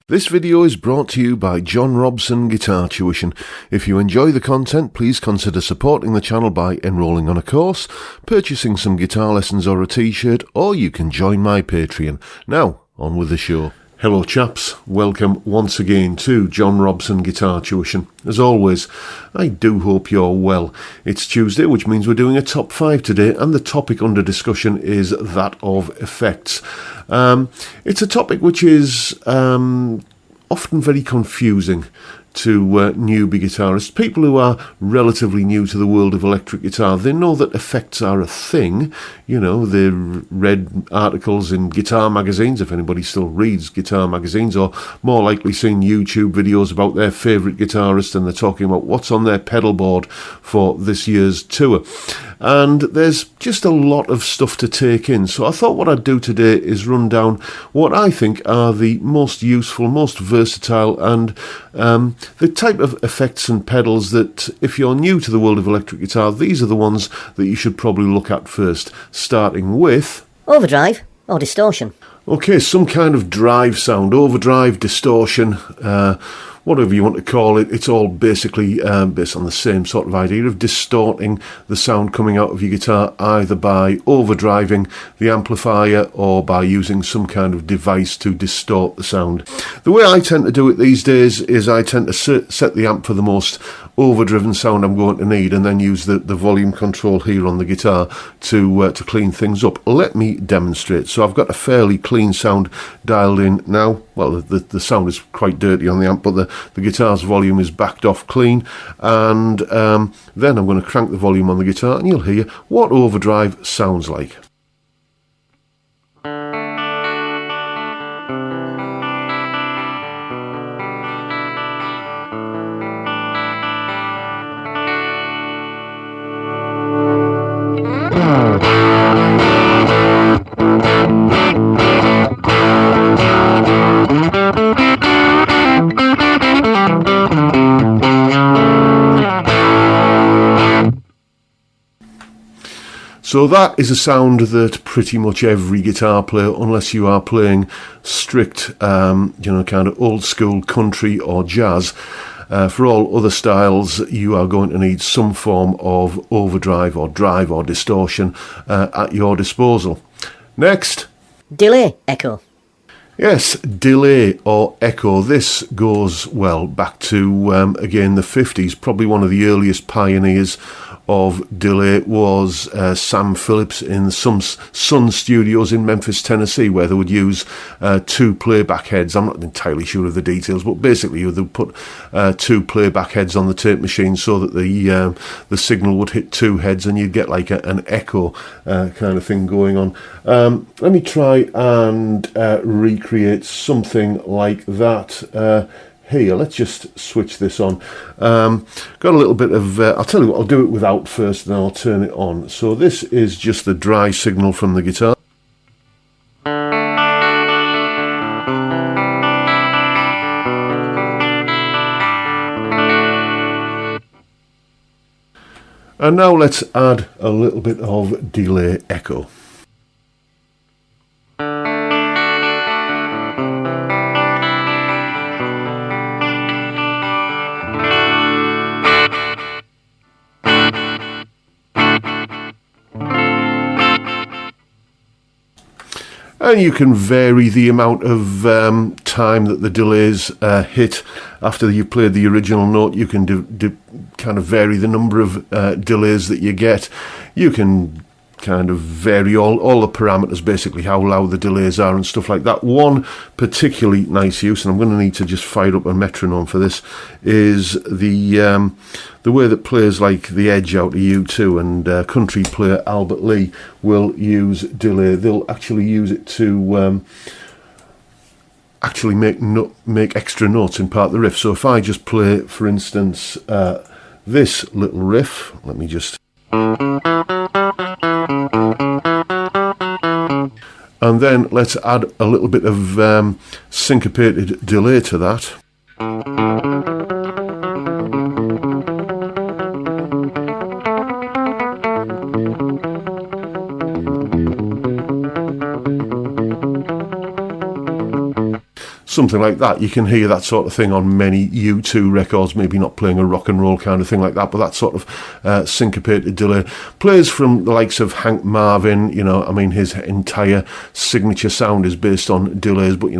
This video is brought to you by John Robson Guitar Tuition. If you enjoy the content, please consider supporting the channel by enrolling on a course, purchasing some guitar lessons or a t-shirt, or you can join my Patreon. Now, on with the show. Hello chaps, welcome once again to John Robson Guitar Tuition. As always, I do hope you're well. It's Tuesday, which means we're doing a top 5 today, and the topic under discussion is that of effects. It's a topic which is often very confusing to newbie guitarists. People who are relatively new to the world of electric guitar, they know that effects are a thing. You know, they read articles in guitar magazines, if anybody still reads guitar magazines, or more likely seen YouTube videos about their favourite guitarist, and they're talking about what's on their pedal board for this year's tour. And there's just a lot of stuff to take in. So I thought what I'd do today is run down what I think are the most useful, most versatile, and the type of effects and pedals that, if you're new to the world of electric guitar, these are the ones that you should probably look at first, starting with overdrive or distortion. Okay, some kind of drive sound, overdrive, distortion, whatever you want to call it. It's all basically based on the same sort of idea of distorting the sound coming out of your guitar, either by overdriving the amplifier or by using some kind of device to distort the sound. The way I tend to do it these days is I tend to set the amp for the most overdriven sound I'm going to need, and then use the volume control here on the guitar to clean things up. Let me demonstrate. So I've got a fairly clean sound dialed in now. Well, the sound is quite dirty on the amp, but the guitar's volume is backed off clean, and then I'm going to crank the volume on the guitar and you'll hear what overdrive sounds like. So that is a sound that pretty much every guitar player, unless you are playing strict, kind of old school country or jazz, for all other styles, you are going to need some form of overdrive or drive or distortion at your disposal. Next. Delay echo. Yes, delay or echo. This goes, well, back to, again, the 50s. Probably one of the earliest pioneers of delay was Sam Phillips in some Sun Studios in Memphis, Tennessee, where they would use 2 playback heads. I'm not entirely sure of the details, but basically they would put 2 playback heads on the tape machine so that the signal would hit 2 heads and you'd get like an echo kind of thing going on. Let me try and recreate something like that. Here, let's just switch this on. Got a little bit of, I'll tell you what, I'll do it without first, and then I'll turn it on. So this is just the dry signal from the guitar. And now let's add a little bit of delay echo. And you can vary the amount of time that the delays hit after you've played the original note. You can kind of vary the number of delays that you get. You can kind of vary all the parameters, basically how loud the delays are and stuff like that. One particularly nice use, and I'm going to need to just fire up a metronome for this, is the way that players like The Edge out of U2 and country player Albert Lee will use delay. They'll actually use it to actually make extra notes in part of the riff. So if I just play, for instance, this little riff, let me just... And then let's add a little bit of syncopated delay to that. something like that. You can hear that sort of thing on many U2 records, maybe not playing a rock and roll kind of thing like that, but that sort of syncopated delay. Players from the likes of Hank Marvin, I mean, his entire signature sound is based on delays, but,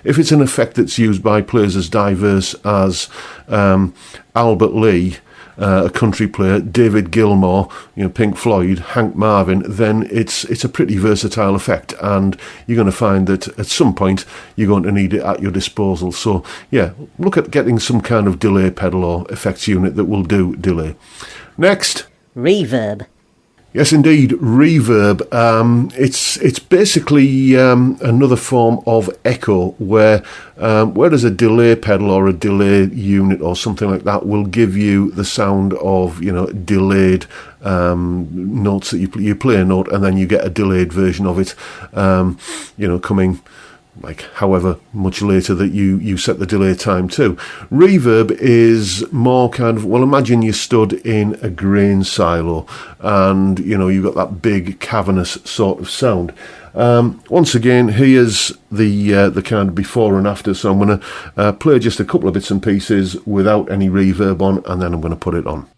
if it's an effect that's used by players as diverse as Albert Lee, a country player, David Gilmour, Pink Floyd, Hank Marvin, then it's a pretty versatile effect, and you're going to find that at some point you're going to need it at your disposal. So yeah, look at getting some kind of delay pedal or effects unit that will do delay. Next, Reverb. yes, indeed, reverb. It's basically another form of echo whereas a delay pedal or a delay unit or something like that will give you the sound of delayed notes that you play a note and then you get a delayed version of it, coming like however much later that you set the delay time to. Reverb is more kind of, well, imagine you stood in a grain silo and you've got that big cavernous sort of sound. Once again, here's the kind of before and after, so I'm going to play just a couple of bits and pieces without any reverb on, and then I'm going to put it on.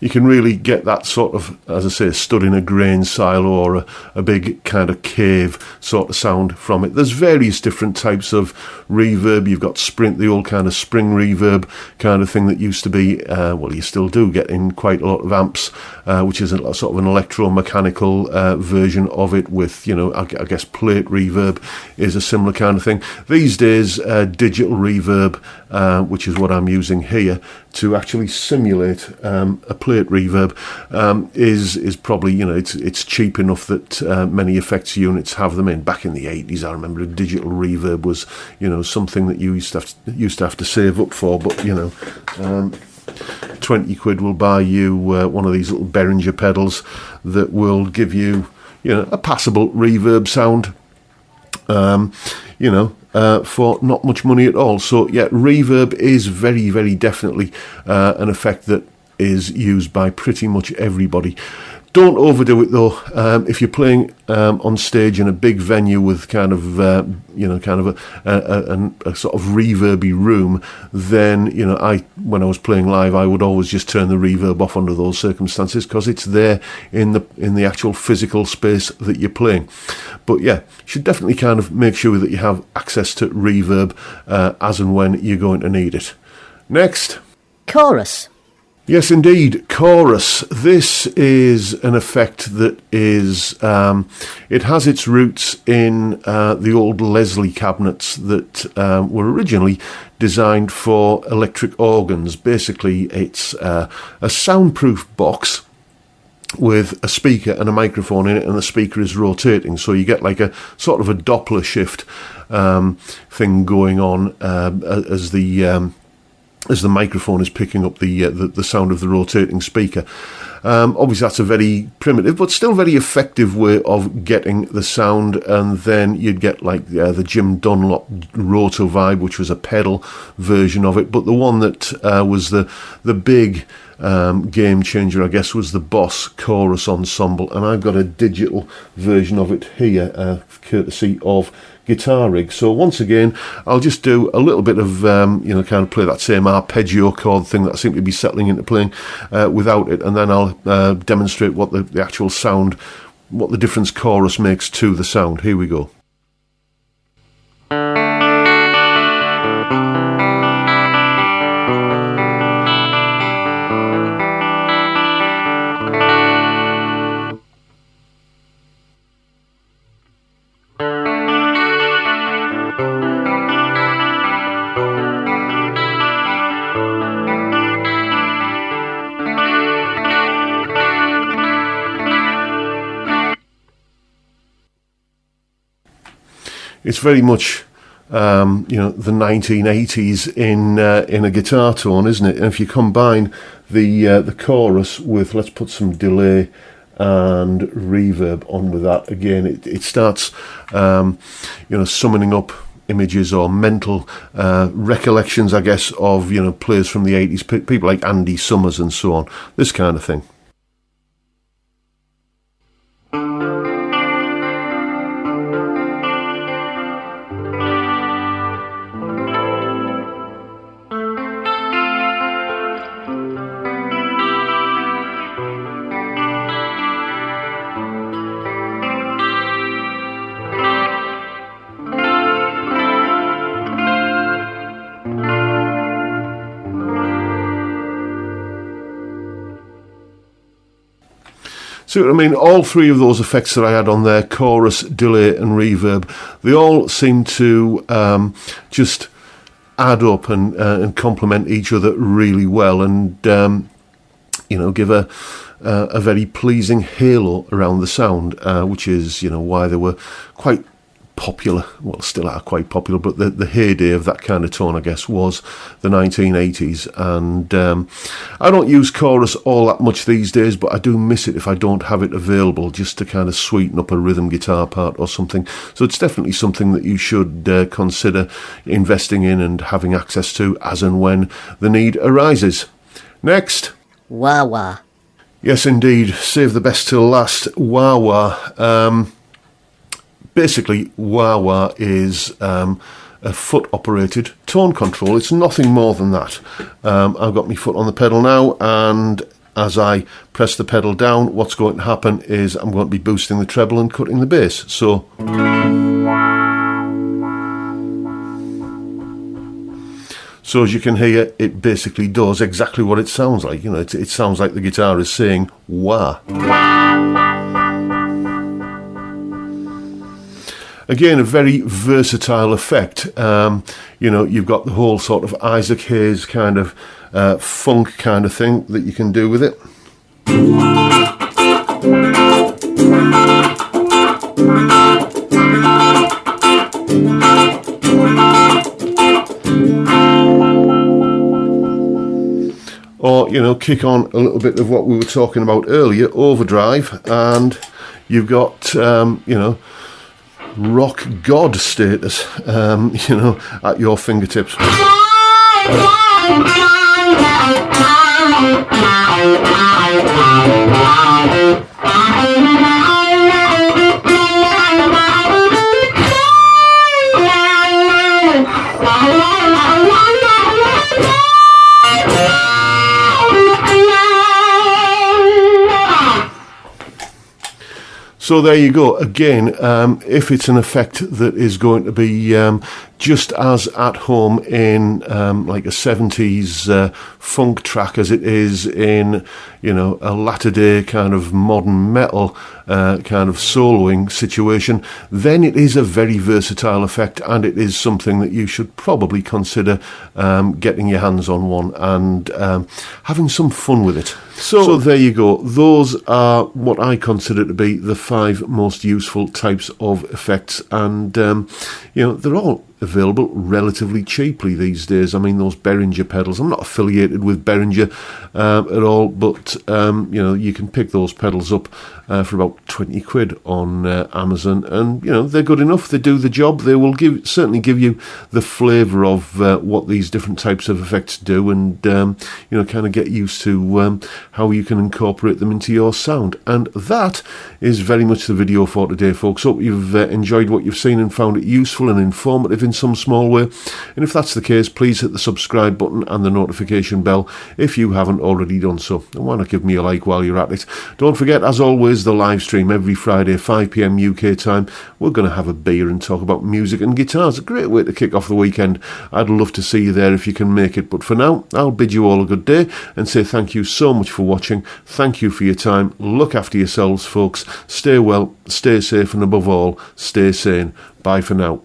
You can really get that sort of, as I say, stood in a grain silo or a big kind of cave sort of sound from it. There's various different types of reverb. You've got the old kind of spring reverb kind of thing that used to be, you still do get in quite a lot of amps, which is a sort of an electromechanical version of it with, I guess plate reverb is a similar kind of thing. These days, digital reverb, which is what I'm using here, to actually simulate a plate reverb is probably, it's cheap enough that many effects units have them in. Back in the 80s, I remember a digital reverb was, something that you used to have to save up for, but 20 quid will buy you one of these little Behringer pedals that will give you, a passable reverb sound. For not much money at all. So yeah, reverb is very, very definitely an effect that is used by pretty much everybody. Don't overdo it though. If you're playing on stage in a big venue with kind of a sort of reverby room, then when I was playing live, I would always just turn the reverb off under those circumstances because it's there in the actual physical space that you're playing. But yeah, you should definitely kind of make sure that you have access to reverb as and when you're going to need it. Next, Chorus. Yes, indeed, chorus. This is an effect that is, it has its roots in the old Leslie cabinets that were originally designed for electric organs. Basically, it's a soundproof box with a speaker and a microphone in it, and the speaker is rotating, so you get like a sort of a Doppler shift thing going on as the microphone is picking up the sound of the rotating speaker. Obviously, that's a very primitive but still very effective way of getting the sound, and then you'd get like the Jim Dunlop Roto Vibe, which was a pedal version of it, but the one that was the big game changer, I guess, was the Boss Chorus Ensemble, and I've got a digital version of it here, courtesy of Guitar Rig. So once again, I'll just do a little bit of kind of play that same arpeggio chord thing that I seem to be settling into playing without it, and then I'll demonstrate what the actual sound, what the difference chorus makes to the sound. Here we go. It's very much the 1980s in a guitar tone, isn't it? And if you combine the chorus with, let's put some delay and reverb on with that, again, it starts, summoning up images or mental recollections, I guess, of, players from the 80s, people like Andy Summers and so on, this kind of thing. So, I mean, all three of those effects that I had on there, chorus, delay and reverb, they all seem to just add up and complement each other really well and, give a very pleasing halo around the sound, which is, why they were quite popular, well, still are quite popular, but the heyday of that kind of tone, I guess, was the 1980s. And I don't use chorus all that much these days, but I do miss it if I don't have it available, just to kind of sweeten up a rhythm guitar part or something. So it's definitely something that you should consider investing in and having access to as and when the need arises. Next. Wawa. Yes, indeed. Save the best till last. Wawa. Basically, Wawa is a foot-operated tone control. It's nothing more than that. I've got my foot on the pedal now, and as I press the pedal down, what's going to happen is I'm going to be boosting the treble and cutting the bass. So as you can hear, it basically does exactly what it sounds like. It sounds like the guitar is saying wah. Again, a very versatile effect. You've got the whole sort of Isaac Hayes kind of funk kind of thing that you can do with it. Or, kick on a little bit of what we were talking about earlier, overdrive, and you've got, rock god status, at your fingertips. So there you go. Again, if it's an effect that is going to be just as at home in like a 70s funk track as it is in, a latter-day kind of modern metal kind of soloing situation, then it is a very versatile effect, and it is something that you should probably consider getting your hands on one and having some fun with it. So there you go. Those are what I consider to be the 5 most useful types of effects, and they're all available relatively cheaply these days. I mean, those Behringer pedals, I'm not affiliated with Behringer at all, but you can pick those pedals up for about 20 quid on Amazon, and they're good enough. They do the job. They will certainly give you the flavour of what these different types of effects do, and kind of get used to how you can incorporate them into your sound. And that is very much the video for today, folks. Hope you've enjoyed what you've seen and found it useful and informative in some small way. And if that's the case, please hit the subscribe button and the notification bell if you haven't already done so. And why not give me a like while you're at it? Don't forget, as always, the live stream every Friday, 5 p.m. UK time. We're going to have a beer and talk about music and guitars. A great way to kick off the weekend. I'd love to see you there if you can make it. But for now, I'll bid you all a good day and say thank you so much for watching. Thank you for your time. Look after yourselves, folks. Stay well, stay safe, and above all, stay sane. Bye for now.